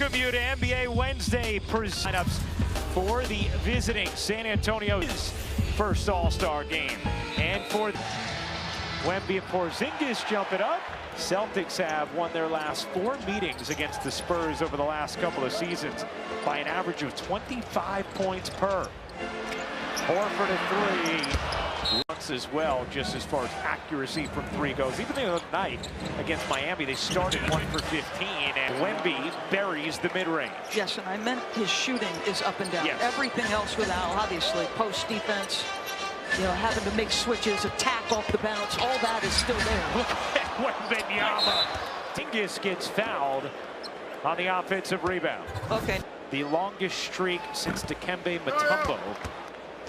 Welcome you to NBA Wednesday lineups for the visiting San Antonio's first All-Star game. And for Wemby and Porzingis jumping up. Celtics have won their last 4 meetings against the Spurs over the last couple of seasons by an average of 25 points per. Horford at 3. Once as well, just as far as accuracy from 3 goes. Even the other night against Miami, they started 1 for 15, and Wemby buries the mid-range. Yes, and I meant his shooting is up and down. Yes. Everything else with Al, obviously, post defense, you know, having to make switches, attack off the bounce, all that is still there. Look at wembanyama. Porzingis gets fouled on the offensive rebound. Okay. The longest streak since Dikembe Mutombo.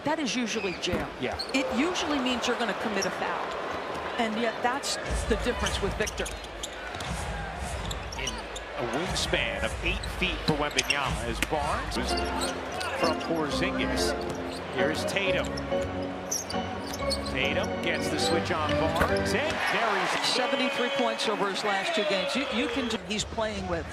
That is usually jail. Yeah. It usually means you're going to commit a foul. And yet that's the difference with Victor. In a wingspan of 8 feet for Wembanyama as Barnes from Porzingis. Here's Tatum. Tatum gets the switch on Barnes and carries 73 points over his last 2 games. You can, he's playing with.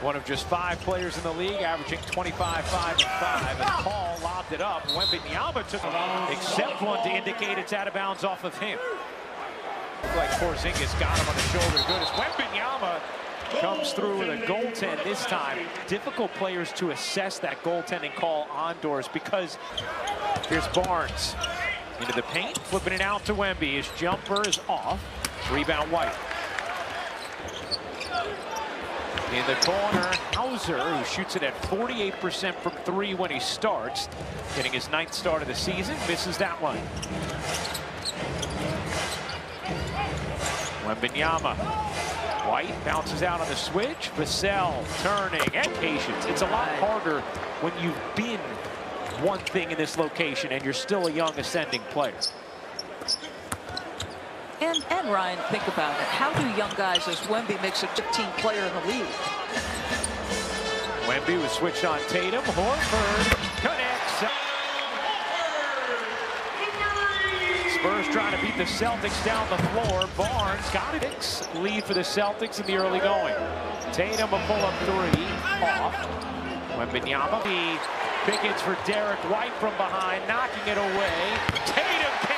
One of just 5 players in the league, averaging 25, 5, and 5. And Paul lobbed it up. Wembanyama took it, except one to indicate it's out of bounds off of him. Looked like Porzingis got him on the shoulder. Good as Wembanyama comes through with a goaltend this time. Difficult players to assess that goaltending call on doors because here's Barnes into the paint, flipping it out to Wemby. His jumper is off. Rebound White. In the corner, Hauser, who shoots it at 48% from 3 when he starts, getting his 9th start of the season, misses that one. Wembanyama. White bounces out on the switch. Vassell turning and patience. It's a lot harder when you've been one thing in this location and you're still a young ascending player. And Ryan, think about it. How do young guys as Wemby makes a 15th player in the league? Wemby was switched on Tatum. Horford connects. Spurs trying to beat the Celtics down the floor. Barnes got it. Lead for the Celtics in the early going. Tatum a pull-up 3 off. Wembanyama. He pickets for Derek White from behind, knocking it away. Tatum can.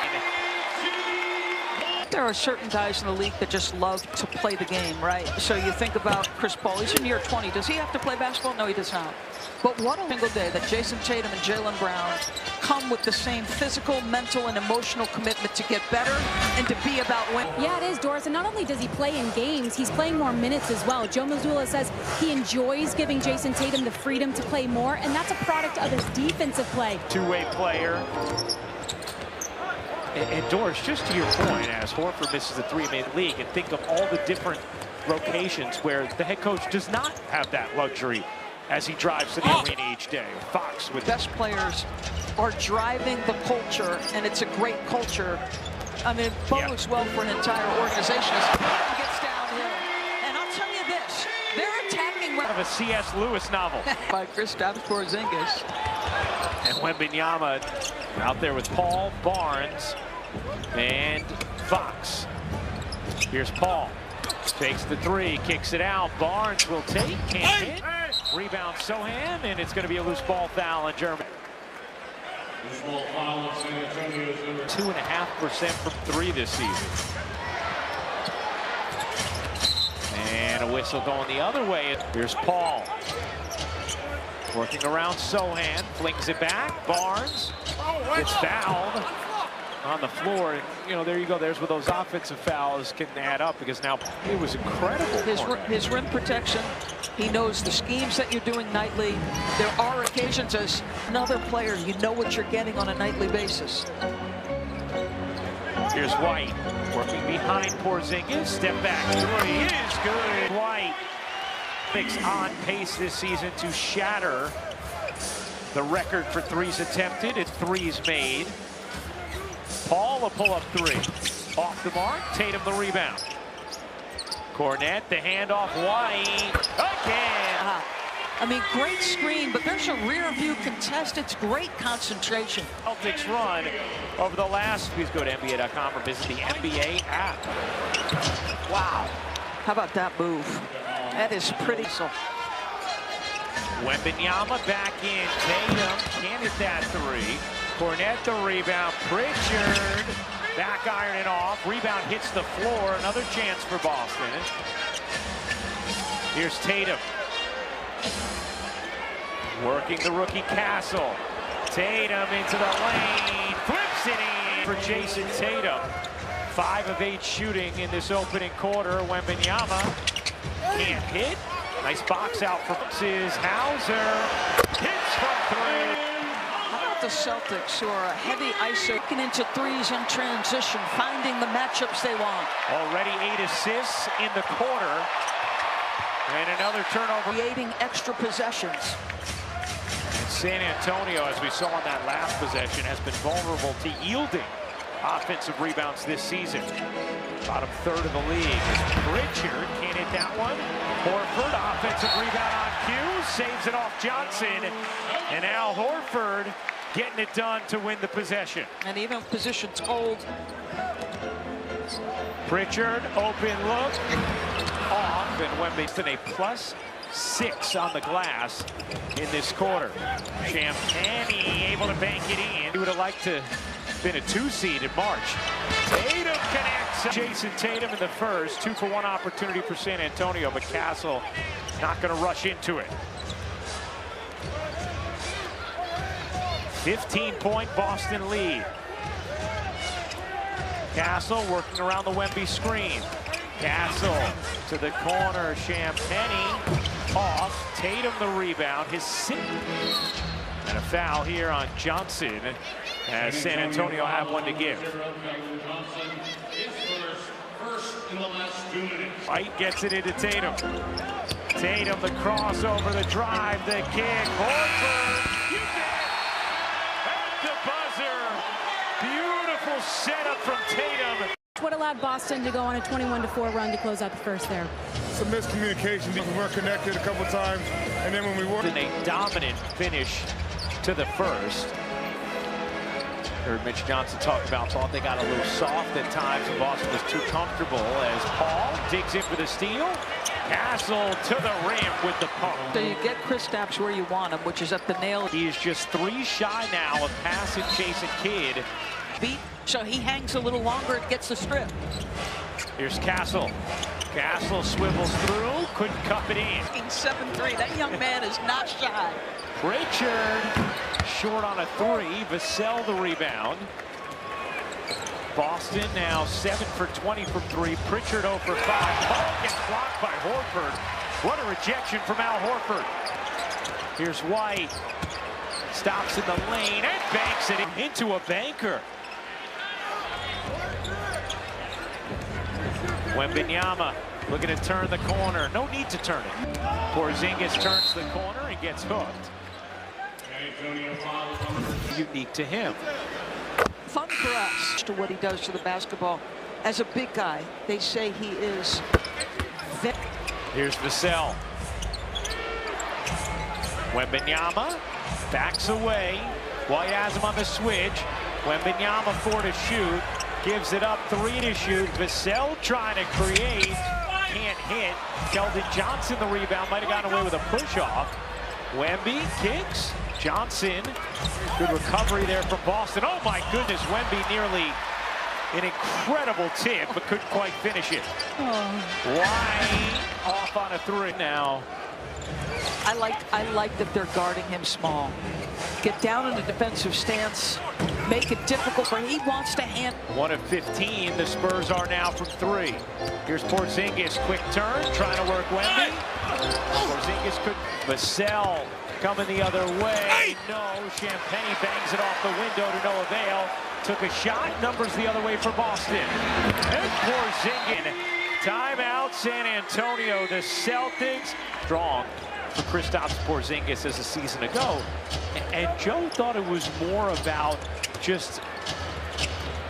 There are certain guys in the league that just love to play the game, right? So you think about Chris Paul. He's in year 20. Does he have to play basketball? No, he does not. But what a single day that Jason Tatum and Jaylen Brown come with the same physical, mental, and emotional commitment to get better and to be about winning. Yeah, it is, Doris. And not only does he play in games, he's playing more minutes as well. Joe Mazzulla says he enjoys giving Jason Tatum the freedom to play more, and that's a product of his defensive play. Two-way player. And Doris, just to your point, as Horford misses a 3-man league, and think of all the different locations where the head coach does not have that luxury as he drives to the arena each day. Fox with best players are driving the culture, and it's a great culture. I mean, it bodes well for an entire organization as it gets downhill. And I'll tell you this, they're attacking of a C.S. Lewis novel. By Kristaps Porzingis. And Wembanyama out there with Paul, Barnes, and Fox. Here's Paul. Takes the 3, kicks it out. Barnes will take, can't hit. Rebound Sohan, and it's going to be a loose ball foul in Germany. 2.5% from 3 this season. And a whistle going the other way. Here's Paul. Working around Sohan, flings it back. Barnes gets fouled on the floor. And, you know, there you go. There's where those offensive fouls can add up, because now it was incredible. His rim protection. He knows the schemes that you're doing nightly. There are occasions as another player, you know what you're getting on a nightly basis. Here's White working behind Porzingis. Step back 3 is good. White on pace this season to shatter the record for 3s attempted and 3s made. Paul a pull-up 3. Off the mark. Tatum the rebound. Cornette the handoff. White again. I mean, great screen, but there's a rear view contest. It's great concentration. Celtics run over the last. Please go to NBA.com or visit the NBA app. Wow. How about that move? That is pretty. Wembanyama back in. Tatum can't hit that three. Cornette the rebound. Pritchard back ironing off. Rebound hits the floor. Another chance for Boston. Here's Tatum. Working the rookie Castle. Tatum into the lane. Flips it in for Jason Tatum. 5 of 8 shooting in this opening quarter. Wembanyama can't hit. Nice box out for Hauser. Hits from 3. How about the Celtics, who are a heavy ISO, getting into threes in transition, finding the matchups they want. Already 8 assists in the quarter. And another turnover. Creating extra possessions. And San Antonio, as we saw on that last possession, has been vulnerable to yielding offensive rebounds this season. Bottom third of the league is Pritchard. Can't hit that one. Horford, offensive rebound on cue. Saves it off Johnson. And Al Horford getting it done to win the possession. And even positions hold. Pritchard, open look. Off, and Wemby a +6 on the glass in this quarter. Champagnie able to bank it in. He would have liked to been a 2 seed in March. Tatum connects. Jason Tatum in the first. 2-for-1 opportunity for San Antonio, but Castle not going to rush into it. 15-point Boston lead. Castle working around the Wemby screen. Castle to the corner. Champagnie off. Tatum the rebound. His sixth. And a foul here on Johnson, as San Antonio have one to give. White gets it into Tatum. Tatum, the crossover, the drive, the kick. Horford, you get it at the buzzer. Beautiful setup from Tatum. What allowed Boston to go on a 21-4 run to close out the first there? Some miscommunication. We were connected a couple times, and then when we were in a dominant finish to the first. Heard Mitch Johnson talk about, thought they got a little soft at times, and Boston was too comfortable as Paul digs in for the steal. Castle to the rim with the pump. So you get Kristaps where you want him, which is at the nail. He is just 3 shy now of passing Jason Kidd. Beat, so he hangs a little longer and gets the strip. Here's Castle. Castle swivels through, couldn't cup it in. 7-3, that young man is not shy. Pritchard short on a 3. Vassell the rebound. Boston now 7 for 20 from 3. Pritchard 0 for 5. Ball gets blocked by Horford. What a rejection from Al Horford. Here's White. Stops in the lane and banks it into a banker. Wembanyama looking to turn the corner. No need to turn it. Porzingis turns the corner and gets hooked. Unique to him. Fun for us to what he does to the basketball. As a big guy, they say he is. Here's Vassell. Wembanyama backs away while he has him on the switch. Wembanyama 4 to shoot. Gives it up, 3 to shoot. Vassell trying to create. Can't hit. Keldon Johnson the rebound. Might have gotten away with a push-off. Wemby kicks. Johnson. Good recovery there from Boston. Oh my goodness, Wemby nearly an incredible tip, but couldn't quite finish it. White off on a 3 now. I like that they're guarding him small. Get down in a defensive stance. Make it difficult for him. He wants to hand. 1 of 15. The Spurs are now from 3. Here's Porzingis. Quick turn. Trying to work Wemby. Porzingis could. Vassell coming the other way. No. Champagnie bangs it off the window to no avail. Took a shot. Numbers the other way for Boston. And Porzingis. Timeout, San Antonio. The Celtics strong for Kristaps Porzingis as a season ago. And Joe thought it was more about just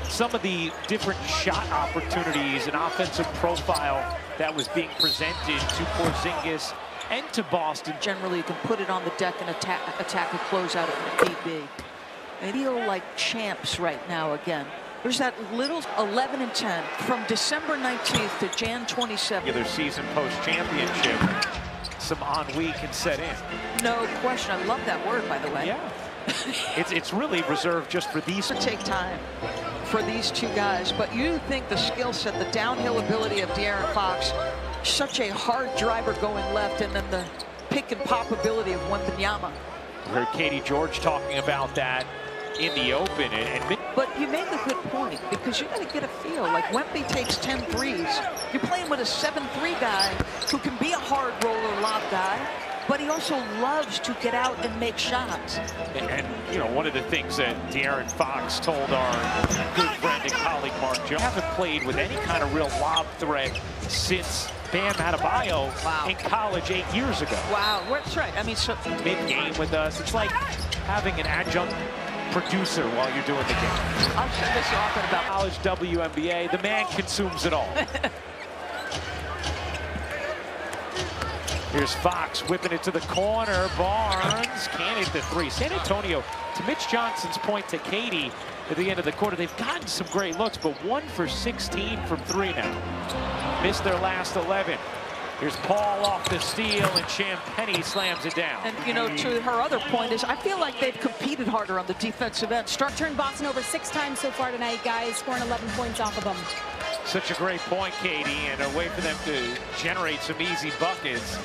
some of the different shot opportunities and offensive profile that was being presented to Porzingis and to Boston. Generally, you can put it on the deck and attack a closeout if need be. They feel like champs right now again. There's that little 11 and 10 from December 19th to Jan 27th. Regular season post-championship. Some ennui can set in. No question. I love that word, by the way. Yeah. it's really reserved just for these. To take time for these two guys, but you think the skill set, the downhill ability of De'Aaron Fox, such a hard driver going left, and then the pick and pop ability of wembanyama. We heard Katie George talking about that in the open. But you make a good point, because you got to get a feel. Like Wemby takes 10 threes. You're playing with a 7-3 guy who can be a hard roller lob guy, but he also loves to get out and make shots. And you know, one of the things that De'Aaron Fox told our good friend and colleague Mark Jones, haven't played with any kind of real lob threat since Bam Adebayo in college 8 years ago. Wow, that's right. I mean, so mid-game with us. It's like having an adjunct producer while you're doing the game. I'll say this often about college WNBA. The man consumes it all. Here's Fox whipping it to the corner. Barnes can't hit the three. San Antonio, to Mitch Johnson's point to Katie at the end of the quarter, they've gotten some great looks, but 1 for 16 from 3 now. Missed their last 11. Here's Paul off the steal, and Champagnie slams it down. And, you know, to her other point is, I feel like they've competed harder on the defensive end. Turned Boston over 6 times so far tonight, guys, scoring 11 points off of them. Such a great point, Katie, and a way for them to generate some easy buckets.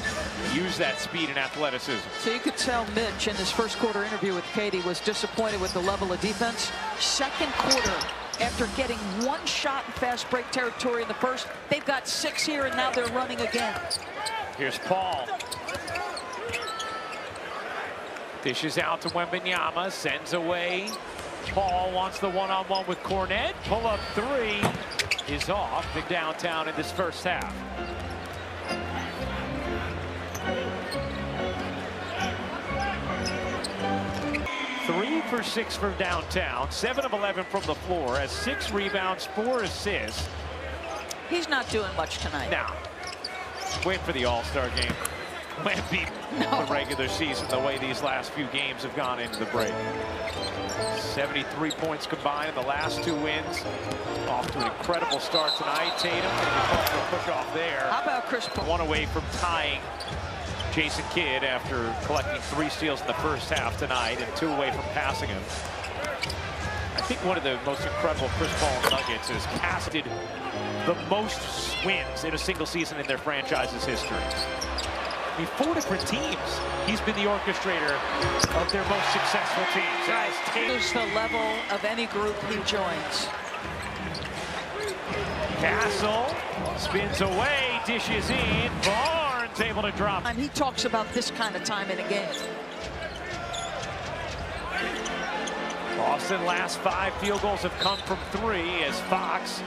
Use that speed and athleticism. So you could tell Mitch in his first quarter interview with Katie was disappointed with the level of defense. Second quarter, after getting 1 shot in fast break territory in the first, they've got 6 here, and now they're running again. Here's Paul. Dishes out to Wembanyama, sends away. Paul wants the one-on-one with Cornet. Pull-up 3 is off the downtown in this first half. Three for 6 from downtown, 7 of 11 from the floor, has 6 rebounds, 4 assists. He's not doing much tonight. Now, wait for the All-Star game. Wemby, the regular season, the way these last few games have gone into the break. 73 points combined in the last 2 wins. Off to an incredible start tonight. Tatum going to be called for a push off there. How about Chris Paul? 1 away from tying Jason Kidd after collecting 3 steals in the first half tonight, and 2 away from passing him. I think one of the most incredible Chris Paul Nuggets has casted the most wins in a single season in their franchise's history. I mean, 4 different teams. He's been the orchestrator of their most successful teams. Guys, Tatum's the level of any group he joins. Castle spins away, dishes in. Barnes able to drop. And he talks about this kind of time in a game. Boston last 5 field goals have come from 3 as Fox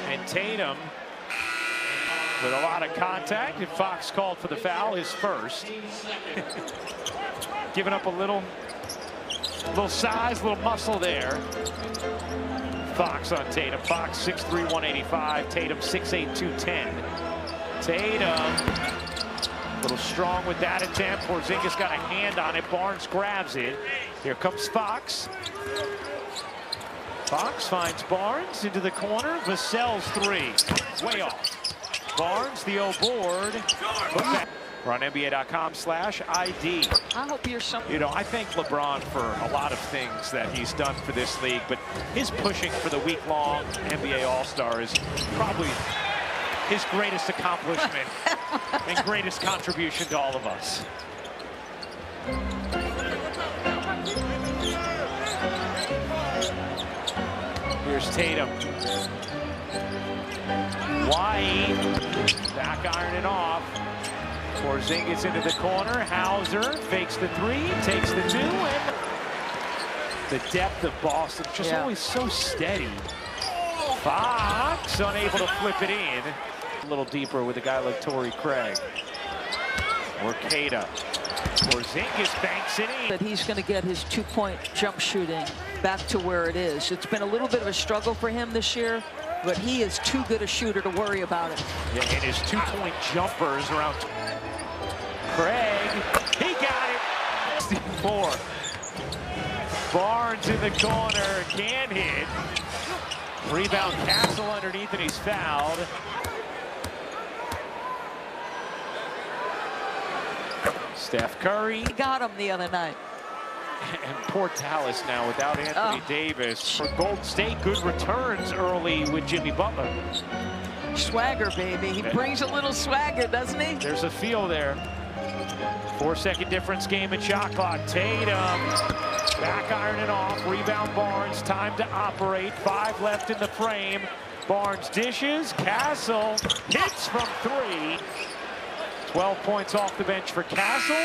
and Tatum with a lot of contact, and Fox called for the foul, his first. Giving up a little size, little muscle there. Fox on Tatum. Fox 6'3", 185. Tatum 6'8", 210. Tatum a little strong with that attempt. Porzingis got a hand on it. Barnes grabs it. Here comes Fox. Fox finds Barnes into the corner. Vassell's 3, way off. Barnes, the O board. We're on NBA.com/ID. I hope you're something. You know, I thank LeBron for a lot of things that he's done for this league, but his pushing for the week-long NBA All-Star is probably his greatest accomplishment and greatest contribution to all of us. Here's Tatum. White, back ironing off. Porzingis into the corner. Hauser fakes the 3, takes the 2, and the depth of Boston just always so steady. Fox unable to flip it in. A little deeper with a guy like Torrey Craig. Orcada. Porzingis banks it in. That he's going to get his 2-point jump shooting back to where it is. It's been a little bit of a struggle for him this year, but he is too good a shooter to worry about it. Yeah, and his 2-point jumpers around. Craig, he got it. 4. Barnes in the corner, can hit. Rebound, Castle underneath, and he's fouled. Steph Curry. He got him the other night. And poor Dallas now without Anthony Davis. For Golden State, good returns early with Jimmy Butler. Swagger, baby. He brings a little swagger, doesn't he? There's a feel there. 4-second difference game in shot clock. Tatum back ironing off. Rebound Barnes. Time to operate. 5 left in the frame. Barnes dishes. Castle hits from 3. 12 points off the bench for Castle.